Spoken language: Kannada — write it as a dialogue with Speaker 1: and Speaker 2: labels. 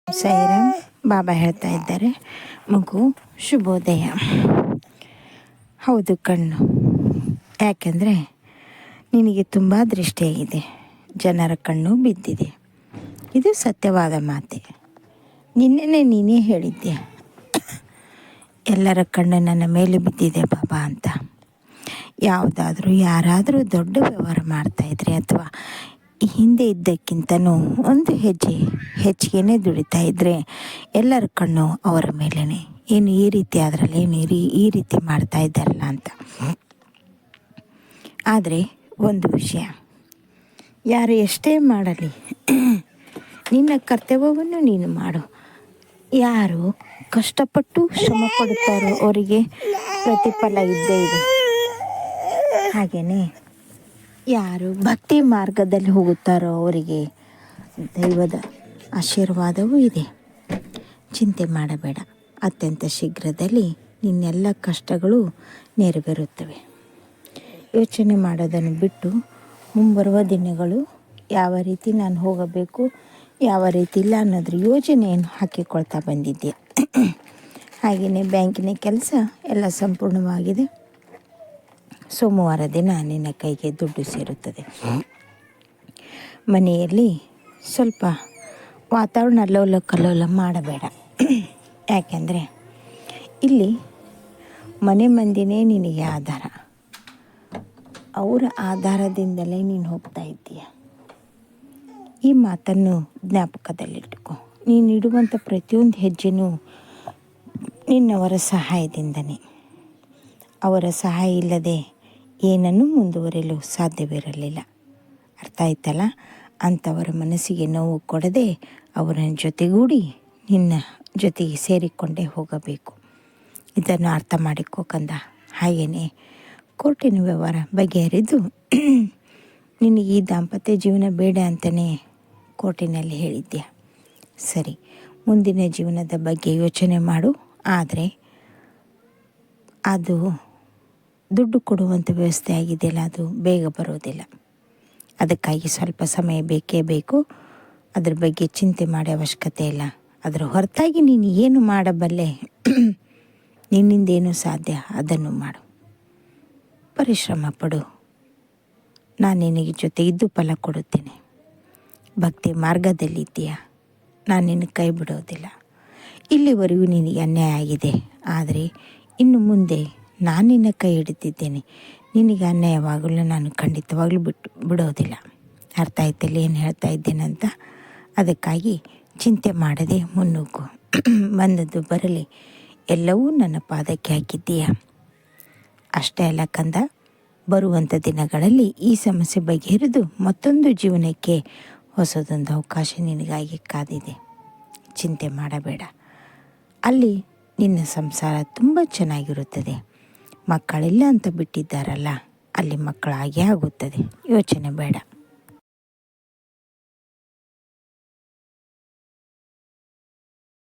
Speaker 1: ಸಾಯಿರಾಮ್. ಬಾಬಾ ಹೇಳ್ತಾ ಇದ್ದಾರೆ, ಮಗು ಶುಭೋದಯ. ಹೌದು ಕಣ್ಣು, ಯಾಕೆಂದರೆ ನಿನಗೆ ತುಂಬ ದೃಷ್ಟಿಯಾಗಿದೆ, ಜನರ ಕಣ್ಣು ಬಿದ್ದಿದೆ. ಇದು ಸತ್ಯವಾದ ಮಾತೆ. ನಿನ್ನೆ ನೀನೇ ಹೇಳಿದ್ದೆ, ಎಲ್ಲರ ಕಣ್ಣು ನನ್ನ ಮೇಲೆ ಬಿದ್ದಿದೆ ಬಾಬಾ ಅಂತ. ಯಾವುದಾದ್ರೂ ಯಾರಾದರೂ ದೊಡ್ಡ ವ್ಯವಹಾರ ಮಾಡ್ತಾಯಿದ್ರೆ ಅಥವಾ ಹಿಂದೆ ಇದ್ದಕ್ಕಿಂತನೂ ಒಂದು ಹೆಜ್ಜೆ ಹೆಚ್ಚಿಗೆ ದುಡಿತಾ ಇದ್ದರೆ ಎಲ್ಲರ ಕಣ್ಣು ಅವರ ಮೇಲೇ. ಏನು ಈ ರೀತಿ ಅದರಲ್ಲಿ ಏನು ಈ ರೀತಿ ಮಾಡ್ತಾ ಇದ್ದಾರಲ್ಲ ಅಂತ. ಆದರೆ ಒಂದು ವಿಷಯ, ಯಾರು ಎಷ್ಟೇ ಮಾಡಲಿ ನಿನ್ನ ಕರ್ತವ್ಯವನ್ನು ನೀನು ಮಾಡು. ಯಾರು ಕಷ್ಟಪಟ್ಟು ಶ್ರಮ ಪಡುತ್ತಾರೋ ಅವರಿಗೆ ಪ್ರತಿಫಲ ಇದ್ದೇ ಇದೆ. ಹಾಗೆಯೇ ಯಾರು ಭಕ್ತಿ ಮಾರ್ಗದಲ್ಲಿ ಹೋಗುತ್ತಾರೋ ಅವರಿಗೆ ದೈವದ ಆಶೀರ್ವಾದವೂ ಇದೆ. ಚಿಂತೆ ಮಾಡಬೇಡ, ಅತ್ಯಂತ ಶೀಘ್ರದಲ್ಲಿ ನಿನ್ನೆಲ್ಲ ಕಷ್ಟಗಳು ನೆರವೇರುತ್ತವೆ. ಯೋಚನೆ ಮಾಡೋದನ್ನು ಬಿಟ್ಟು ಮುಂಬರುವ ದಿನಗಳು ಯಾವ ರೀತಿ ನಾನು ಹೋಗಬೇಕು, ಯಾವ ರೀತಿ ಇಲ್ಲ ಅನ್ನೋದ್ರ ಯೋಜನೆಯನ್ನು ಹಾಕಿಕೊಳ್ತಾ ಬಂದಿದ್ದೆ. ಹಾಗೆಯೇ ಬ್ಯಾಂಕಿನ ಕೆಲಸ ಎಲ್ಲ ಸಂಪೂರ್ಣವಾಗಿದೆ. ಸೋಮವಾರ ದಿನ ನಿನ್ನ ಕೈಗೆ ದುಡ್ಡು ಸೇರುತ್ತದೆ. ಮನೆಯಲ್ಲಿ ಸ್ವಲ್ಪ ವಾತಾವರಣ ಅಲ್ಲೋಲ ಕಲ್ಲೋಲ ಮಾಡಬೇಡ. ಯಾಕೆಂದರೆ ಇಲ್ಲಿ ಮನೆ ಮಂದಿನೇ ನಿನಗೆ ಆಧಾರ. ಅವರ ಆಧಾರದಿಂದಲೇ ನೀನು ಹೋಗ್ತಾ ಇದ್ದೀಯ. ಈ ಮಾತನ್ನು ಜ್ಞಾಪಕದಲ್ಲಿಟ್ಟುಕೋ. ನೀನು ಇಡುವಂಥ ಪ್ರತಿಯೊಂದು ಹೆಜ್ಜೆನೂ ನಿನ್ನವರ ಸಹಾಯದಿಂದನೇ. ಅವರ ಸಹಾಯ ಇಲ್ಲದೆ ಏನನ್ನೂ ಮುಂದುವರಿಯಲು ಸಾಧ್ಯವಿರಲಿಲ್ಲ. ಅರ್ಥ ಆಯ್ತಲ್ಲ? ಅಂಥವರ ಮನಸ್ಸಿಗೆ ನೋವು ಕೊಡದೆ ಅವರ ಜೊತೆಗೂಡಿ ನಿನ್ನ ಜೊತೆಗೆ ಸೇರಿಕೊಂಡೇ ಹೋಗಬೇಕು. ಇದನ್ನು ಅರ್ಥ ಮಾಡಿಕೋ ಕಂದ. ಹಾಗೆಯೇ ಕೋರ್ಟಿನ ವ್ಯವಹಾರ ಬಗೆಹರಿದು ನಿನಗೆ ಈ ದಾಂಪತ್ಯ ಜೀವನ ಬೇಡ ಅಂತಲೇ ಕೋರ್ಟಿನಲ್ಲಿ ಹೇಳಿದ್ದೆ. ಸರಿ, ಮುಂದಿನ ಜೀವನದ ಬಗ್ಗೆ ಯೋಚನೆ ಮಾಡು. ಆದರೆ ಅದು ದುಡ್ಡು ಕೊಡುವಂಥ ವ್ಯವಸ್ಥೆ ಆಗಿದೆಯಲ್ಲ, ಅದು ಬೇಗ ಬರೋದಿಲ್ಲ. ಅದಕ್ಕಾಗಿ ಸ್ವಲ್ಪ ಸಮಯ ಬೇಕೇ ಬೇಕು. ಅದ್ರ ಬಗ್ಗೆ ಚಿಂತೆ ಮಾಡೋ ಅವಶ್ಯಕತೆ ಇಲ್ಲ. ಅದರ ಹೊರತಾಗಿ ನೀನು ಏನು ಮಾಡಬಲ್ಲೆ, ನಿನ್ನಿಂದೇನು ಸಾಧ್ಯ ಅದನ್ನು ಮಾಡು. ಪರಿಶ್ರಮ ಪಡು. ನಾನು ನಿನಗೆ ಜೊತೆ ಇದ್ದು ಫಲ ಕೊಡುತ್ತೇನೆ. ಭಕ್ತಿ ಮಾರ್ಗದಲ್ಲಿದ್ದೀಯಾ, ನಾನು ನಿನ್ನ ಕೈ ಬಿಡೋದಿಲ್ಲ. ಇಲ್ಲಿವರೆಗೂ ನಿನಗೆ ಅನ್ಯಾಯ ಆಗಿದೆ, ಆದರೆ ಇನ್ನು ಮುಂದೆ ನಾನು ನಿನ್ನ ಕೈ ಹಿಡಿದಿದ್ದೇನೆ. ನಿನಗೆ ಅನ್ಯಾಯವಾಗಲು ನಾನು ಖಂಡಿತವಾಗಲೂ ಬಿಡೋದಿಲ್ಲ. ಅರ್ಥ ಆಯ್ತಲ್ಲ ಏನು ಹೇಳ್ತಾ ಇದ್ದೇನಂತ? ಅದಕ್ಕಾಗಿ ಚಿಂತೆ ಮಾಡದೆ ಮುನ್ನುಗ್ಗು. ಬಂದದ್ದು ಬರಲಿ, ಎಲ್ಲವೂ ನನ್ನ ಪಾದಕ್ಕೆ ಹಾಕಿದ್ದೀಯ. ಅಷ್ಟೇ ಅಲ್ಲ ಕಂದ, ಬರುವಂಥ ದಿನಗಳಲ್ಲಿ ಈ ಸಮಸ್ಯೆ ಬಗೆಹರಿದು ಮತ್ತೊಂದು ಜೀವನಕ್ಕೆ ಹೊಸದೊಂದು ಅವಕಾಶ ನಿನಗಾಗಿ ಕಾದಿದೆ. ಚಿಂತೆ ಮಾಡಬೇಡ. ಅಲ್ಲಿ ನಿನ್ನ ಸಂಸಾರ ತುಂಬ ಚೆನ್ನಾಗಿರುತ್ತದೆ. ಮಕ್ಕಳಿಲ್ಲ ಅಂತ ಬಿಟ್ಟಿದ್ದಾರಲ್ಲ, ಅಲ್ಲಿ ಮಕ್ಕಳಾಗೇ ಆಗುತ್ತದೆ. ಯೋಚನೆ ಬೇಡ.